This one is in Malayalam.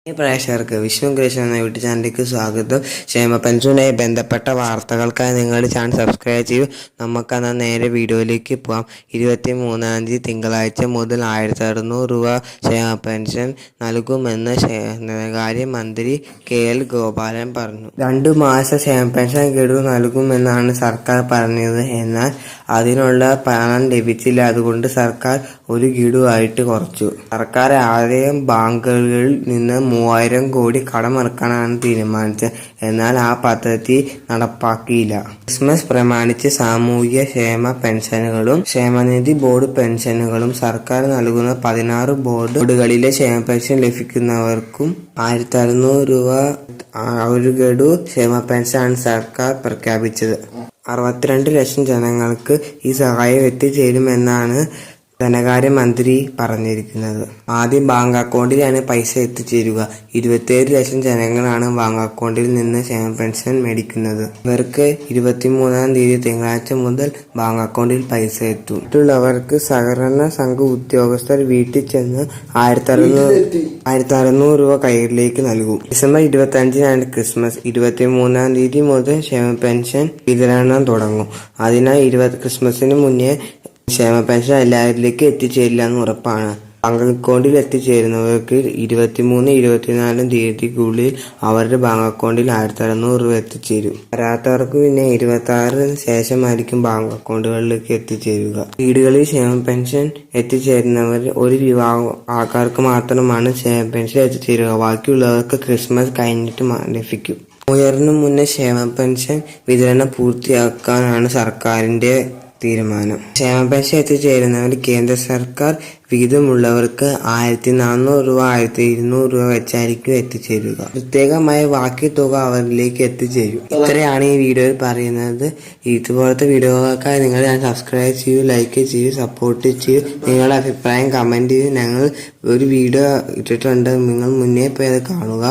പ്രേക്ഷകർക്ക് വിഷ്ണു കൃഷ്ണൻ എന്ന യൂട്യൂബ് ചാനലിലേക്ക് സ്വാഗതം. ക്ഷേമ പെൻഷനുമായി ബന്ധപ്പെട്ട വാർത്തകൾക്കായി നിങ്ങളുടെ ചാനൽ സബ്സ്ക്രൈബ് ചെയ്യൂ. നമുക്കെന്നാൽ നേരെ വീഡിയോയിലേക്ക് പോകാം. 23-ാം തീയതി തിങ്കളാഴ്ച മുതൽ 1600 രൂപ ക്ഷേമ പെൻഷൻ നൽകുമെന്ന് ധനകാര്യമന്ത്രി KL ഗോപാലൻ പറഞ്ഞു. 2 മാസ ക്ഷേമ പെൻഷൻ ഗഡു നൽകുമെന്നാണ് സർക്കാർ പറഞ്ഞത്. എന്നാൽ അതിനുള്ള പണം ലഭിച്ചില്ല. അതുകൊണ്ട് സർക്കാർ ഒരു ഗഡുവായിട്ട് കുറച്ചു. സർക്കാർ ആദ്യം ബാങ്കുകളിൽ നിന്ന് 3000 കോടി കടമിറക്കാനാണ് തീരുമാനിച്ചത്. എന്നാൽ ആ പദ്ധതി നടപ്പാക്കിയില്ല. ക്രിസ്മസ് പ്രമാണിച്ച് സാമൂഹ്യ ക്ഷേമ പെൻഷനുകളും ക്ഷേമനിധി ബോർഡ് പെൻഷനുകളും സർക്കാർ നൽകുന്ന 16 ബോർഡുകളിലെ ക്ഷേമ പെൻഷൻ ലഭിക്കുന്നവർക്കും 1600 രൂപ ഒരു ഗഡു ക്ഷേമ പെൻഷനാണ് സർക്കാർ പ്രഖ്യാപിച്ചത്. 62 ലക്ഷം ജനങ്ങൾക്ക് ഈ സഹായം എത്തിച്ചേരുമെന്നാണ് ധനകാര്യമന്ത്രി പറഞ്ഞിരിക്കുന്നത്. ആദ്യം ബാങ്ക് അക്കൗണ്ടിലാണ് പൈസ എത്തിച്ചേരുക. 27 ലക്ഷം ജനങ്ങളാണ് ബാങ്ക് അക്കൗണ്ടിൽ നിന്ന് ക്ഷേമ പെൻഷൻ മേടിക്കുന്നത്. ഇവർക്ക് 23-ാം തീയതി തിങ്കളാഴ്ച മുതൽ ബാങ്ക് അക്കൗണ്ടിൽ പൈസ എത്തും. മറ്റുള്ളവർക്ക് സഹകരണ സംഘ ഉദ്യോഗസ്ഥർ വീട്ടിൽ ചെന്ന് 1600 രൂപ കൈകളിലേക്ക് നൽകും. December 25-നാണ് Christmas. 23-ാം തീയതി മുതൽ ക്ഷേമ പെൻഷൻ വിതരണം തുടങ്ങും. അതിനാൽ ക്രിസ്മസിന് മുന്നേ ക്ഷേമ പെൻഷൻ എല്ലാവരിലേക്ക് എത്തിച്ചേരില്ല എന്ന് ഉറപ്പാണ്. ബാങ്ക് അക്കൗണ്ടിൽ എത്തിച്ചേരുന്നവർക്ക് 23-24 തീയതിക്കുള്ളിൽ അവരുടെ ബാങ്ക് അക്കൗണ്ടിൽ 1600 രൂപ എത്തിച്ചേരും. വരാത്തവർക്ക് പിന്നെ 26-ന് ശേഷമായിരിക്കും ബാങ്ക് അക്കൗണ്ടുകളിലേക്ക് എത്തിച്ചേരുക. വീടുകളിൽ ക്ഷേമ പെൻഷൻ എത്തിച്ചേരുന്നവർ ഒരു വിഭാഗം ആൾക്കാർക്ക് മാത്രമാണ് ക്ഷേമ പെൻഷൻ എത്തിച്ചേരുക. ബാക്കിയുള്ളവർക്ക് ക്രിസ്മസ് കഴിഞ്ഞിട്ട് ലഭിക്കും. ഉയർന്നു മുന്നേ ക്ഷേമ പെൻഷൻ വിതരണം പൂർത്തിയാക്കാനാണ് സർക്കാരിന്റെ തീരുമാനം. ക്ഷേമ പെൻഷൻ എത്തിച്ചേരുന്നവർ കേന്ദ്ര സർക്കാർ വിഹിതമുള്ളവർക്ക് 1400 രൂപ 1200 രൂപ വെച്ചായിരിക്കും എത്തിച്ചേരുക. പ്രത്യേകമായ ബാക്കി തുക അവരിലേക്ക് എത്തിച്ചേരും. ഇത്രയാണ് ഈ വീഡിയോയിൽ പറയുന്നത്. ഇതുപോലത്തെ വീഡിയോകൾക്കായി നിങ്ങൾ സബ്സ്ക്രൈബ് ചെയ്യൂ, ലൈക്ക് ചെയ്യൂ, സപ്പോർട്ട് ചെയ്യൂ. നിങ്ങളുടെ അഭിപ്രായം കമന്റ് ചെയ്യൂ. ഞങ്ങൾ ഒരു വീഡിയോ ഇട്ടിട്ടുണ്ട്, നിങ്ങൾ മുന്നേ പോയി അത് കാണുക.